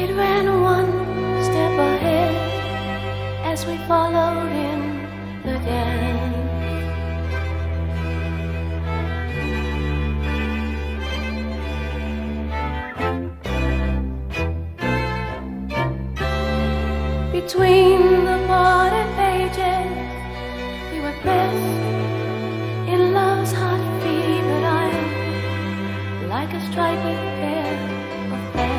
It ran one step ahead as we followed in the dance. Between the parted pages, we were pressed in love's hot fever line, like a striped pair of pants.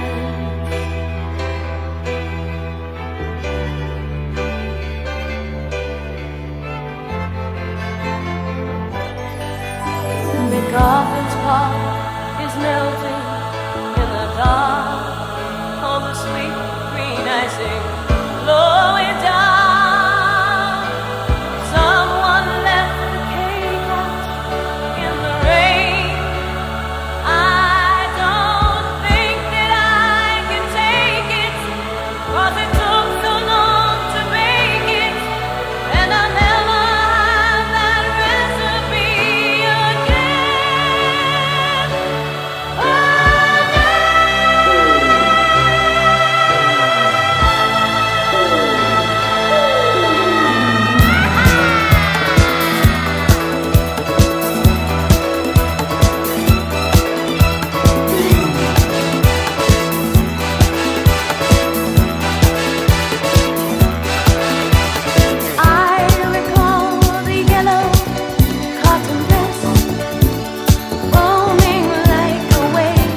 The garden's part is melting in the dark, all the sweet green icing blowing down. Someone left the cake out in the rain. I don't think that I can take it, 'cause it took so long to make it, and I'll never have that recipe again. Oh, no. I recall the yellow cotton dress foaming like a wave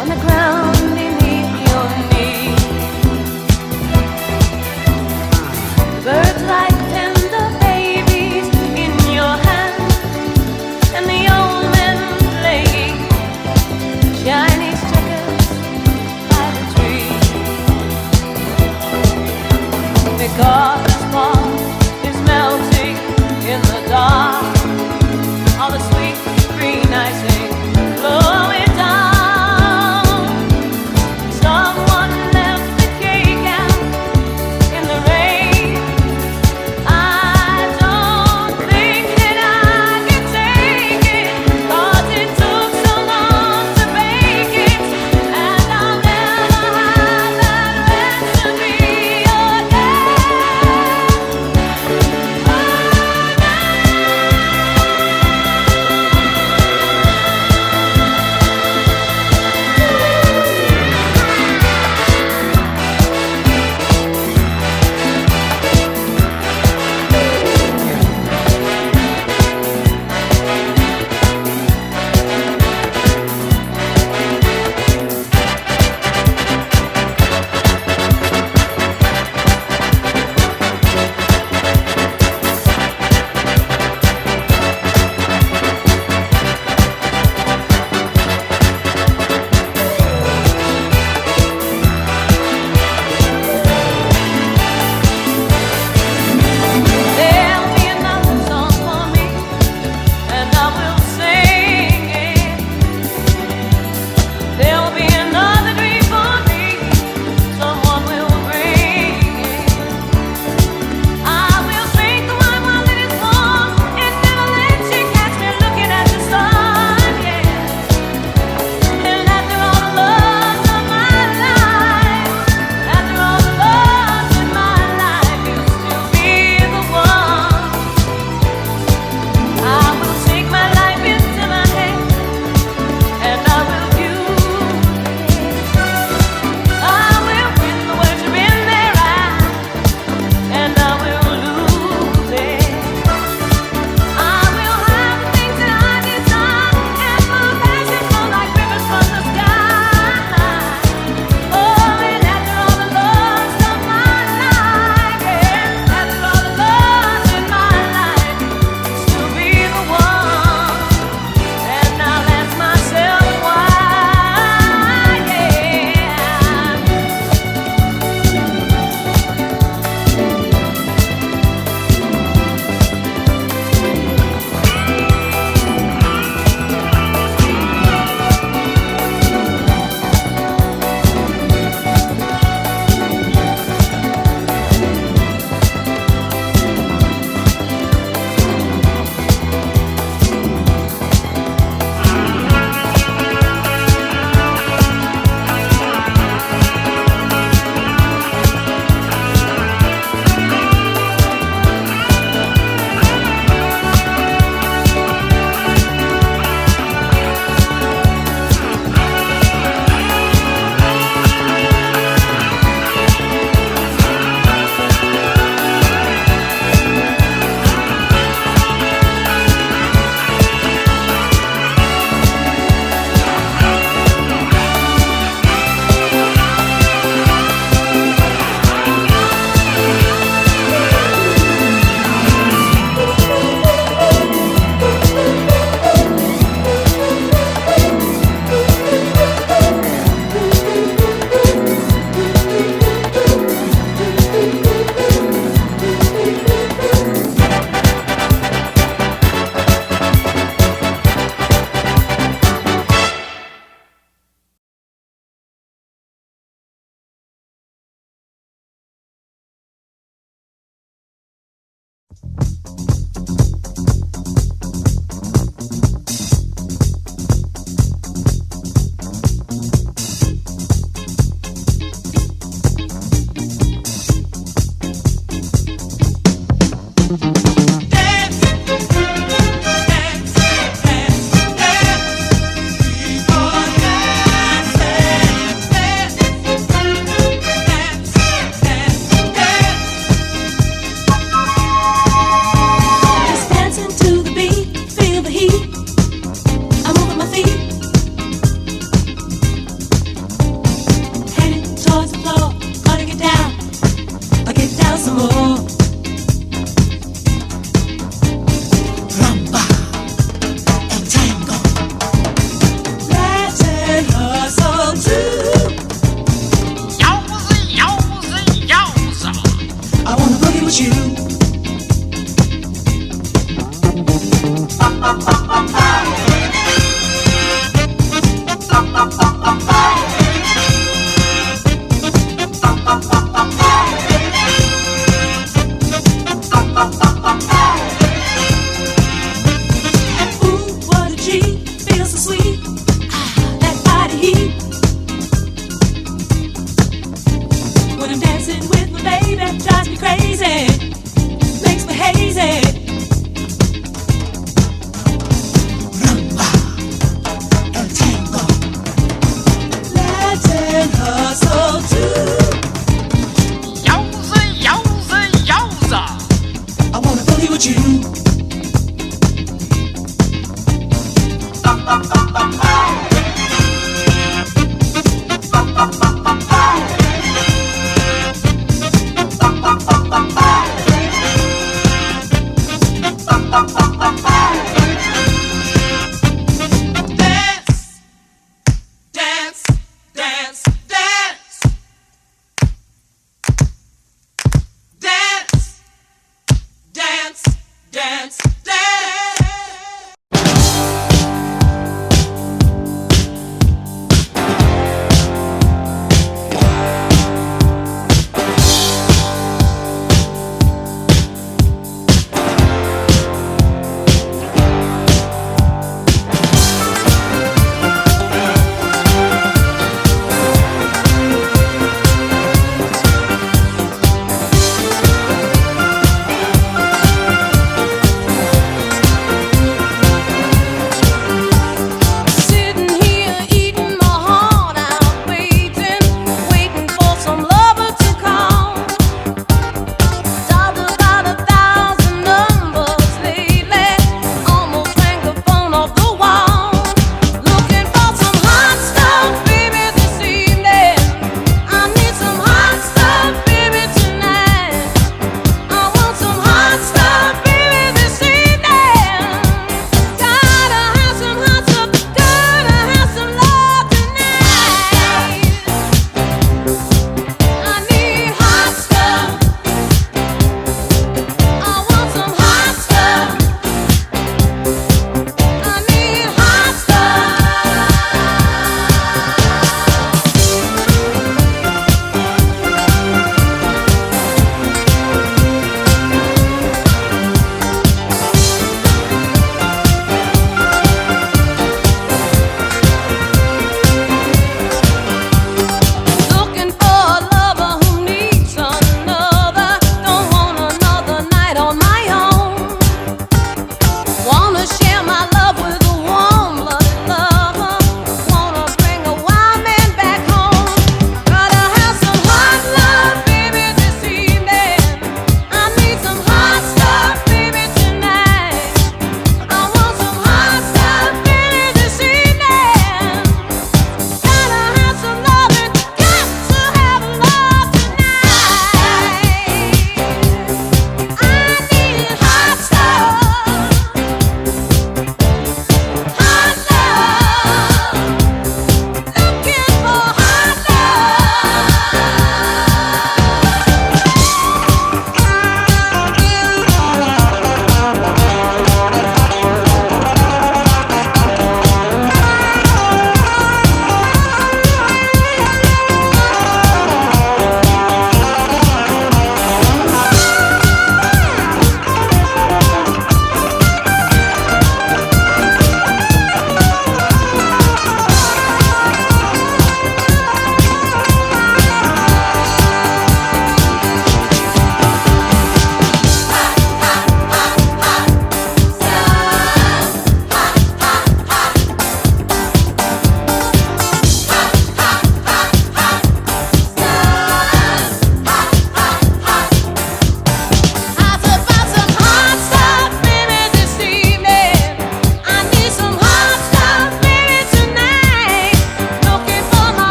on the ground beneath your knee. Birds like tender babies in your hand, and the old men playing Chinese checkers by the tree. Because this part is melting in the dark, all the sweet green icing blowing down. Someone left the cake out in the rain. I don't think that I can take it, 'cause it took so long to bake it, and I'll never have that recipe again. crazy, makes me hazy. Rumba, el tango, Latin hustle too. Yowza, yowza, yowza. I wanna boogie with you.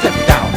Step down.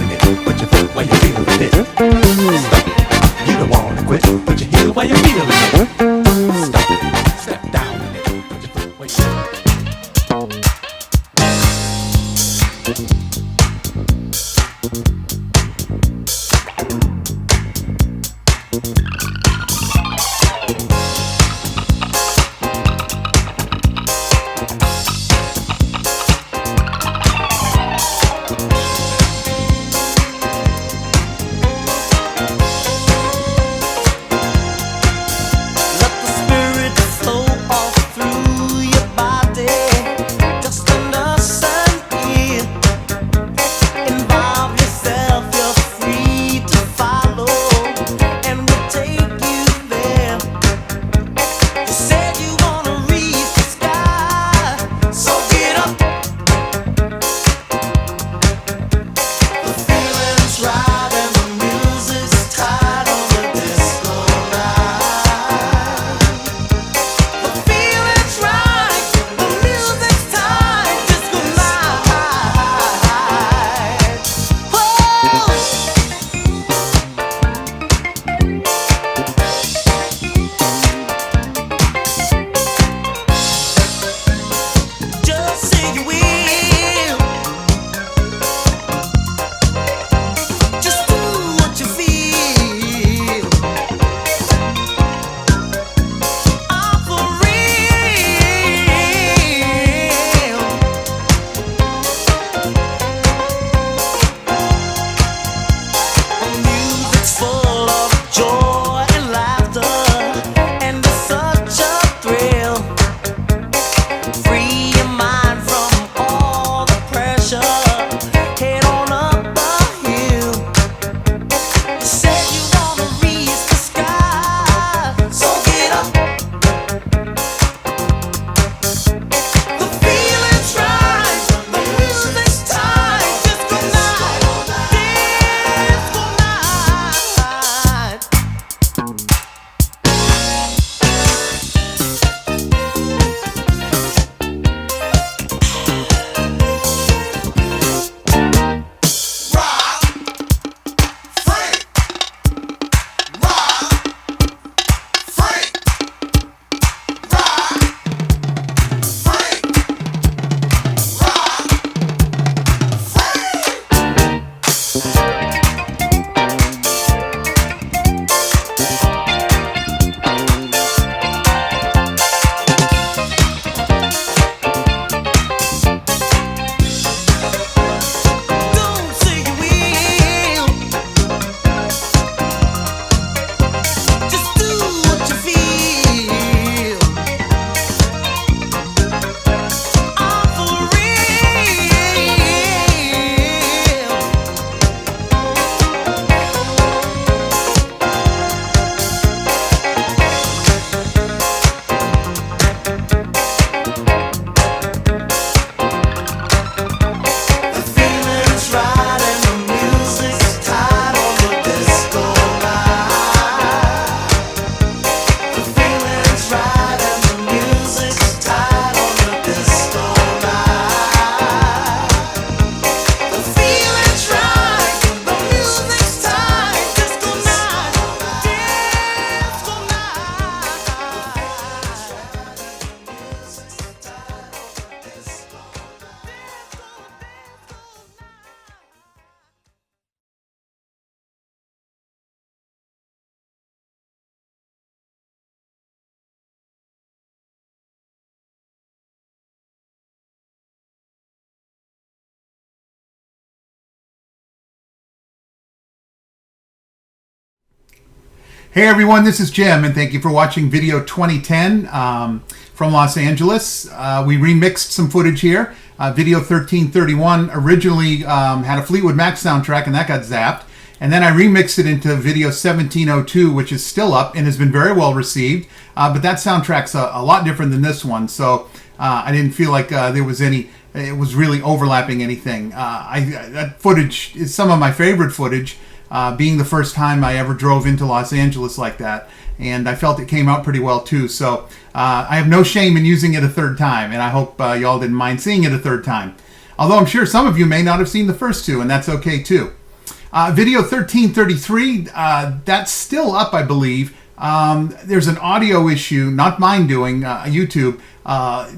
Hey everyone, this is Jim, and thank you for watching video 2010 from Los Angeles. We remixed some footage here. Video 1331 originally had a Fleetwood Mac soundtrack, and that got zapped. And then I remixed it into video 1702, which is still up and has been very well received. But that soundtrack's a lot different than this one, so I didn't feel like there was any. It was really overlapping anything. That footage is some of my favorite footage. Being the first time I ever drove into Los Angeles like that, and I felt it came out pretty well too. So I have no shame in using it a third time, and I hope y'all didn't mind seeing it a third time. Although I'm sure some of you may not have seen the first two, and that's okay too. Video 1333, that's still up, I believe. There's an audio issue, not mine doing, YouTube,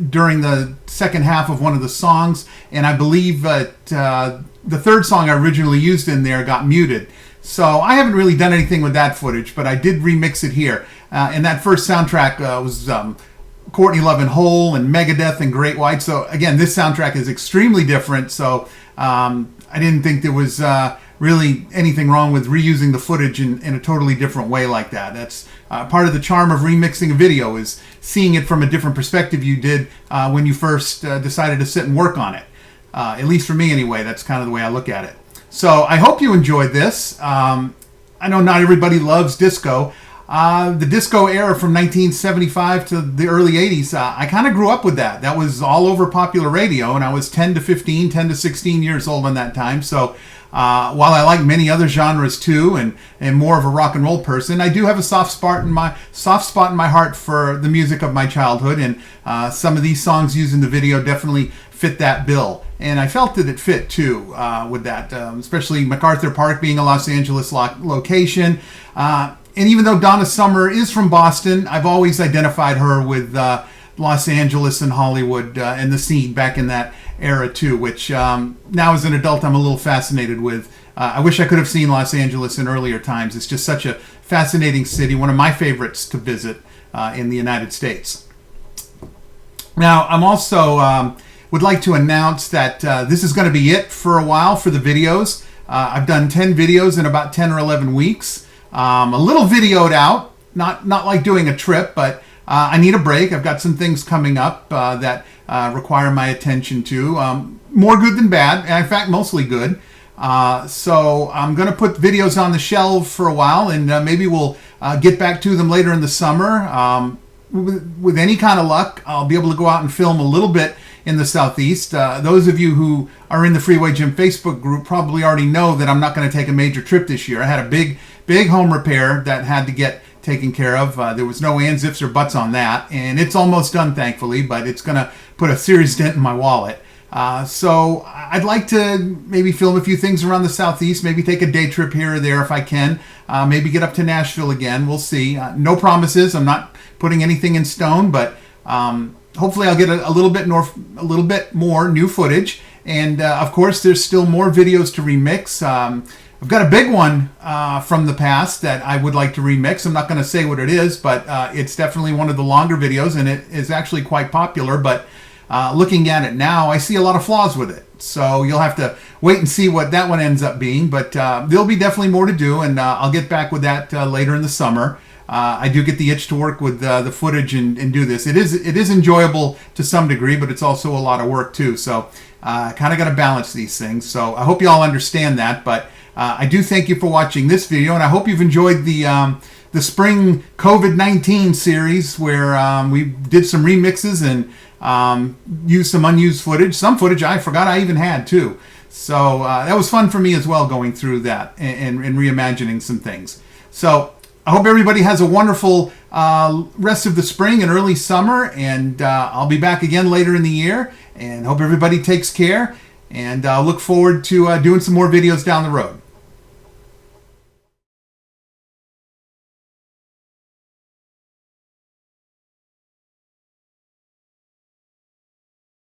during the second half of one of the songs, and I believe that the third song I originally used in there got muted. So I haven't really done anything with that footage, but I did remix it here. And that first soundtrack was Courtney Love and Hole and Megadeth and Great White. So again, this soundtrack is extremely different. So I didn't think there was really anything wrong with reusing the footage in a totally different way like that. That's part of the charm of remixing a video, is seeing it from a different perspective you did when you first decided to sit and work on it. At least for me anyway, that's kind of the way I look at it. So I hope you enjoyed this. I know not everybody loves disco. The disco era from 1975 to the early 80s, I kind of grew up with that. That was all over popular radio, and I was 10 to 16 years old on that time. So while I like many other genres too, and more of a rock and roll person, I do have a soft spot in my heart for the music of my childhood, and some of these songs used in the video definitely fit that bill. And I felt that it fit too with that, especially MacArthur Park being a Los Angeles location. And even though Donna Summer is from Boston, I've always identified her with Los Angeles and Hollywood and the scene back in that era too, which now as an adult I'm a little fascinated with. I wish I could have seen Los Angeles in earlier times. It's just such a fascinating city, one of my favorites to visit in the United States. Now, I'm also would like to announce that this is going to be it for a while for the videos. I've done 10 videos in about 10 or 11 weeks. A little videoed out, not like doing a trip, but I need a break. I've got some things coming up that require my attention too. More good than bad, and in fact mostly good. So I'm going to put videos on the shelf for a while, and maybe we'll get back to them later in the summer. With any kind of luck, I'll be able to go out and film a little bit in the Southeast. Those of you who are in the FreewayJim Facebook group probably already know that I'm not going to take a major trip this year. I had a big home repair that had to get taken care of. There was no ands, ifs, or buts on that, and it's almost done, thankfully, but it's going to put a serious dent in my wallet. So I'd like to maybe film a few things around the Southeast, maybe take a day trip here or there if I can, maybe get up to Nashville again. We'll see. No promises. I'm not putting anything in stone, but hopefully I'll get a little bit more new footage. And of course, there's still more videos to remix. I've got a big one from the past that I would like to remix. I'm not going to say what it is, but it's definitely one of the longer videos, and it is actually quite popular. But looking at it now, I see a lot of flaws with it. So you'll have to wait and see what that one ends up being. But there'll be definitely more to do, and I'll get back with that later in the summer. I do get the itch to work with the footage and do this. It is enjoyable to some degree, but it's also a lot of work too. So kind of got to balance these things. So I hope you all understand that. But I do thank you for watching this video, and I hope you've enjoyed the spring COVID-19 series where we did some remixes and used some unused footage. Some footage I forgot I even had too. So that was fun for me as well, going through that and reimagining some things. So I hope everybody has a wonderful rest of the spring and early summer, and I'll be back again later in the year, and hope everybody takes care, and look forward to doing some more videos down the road.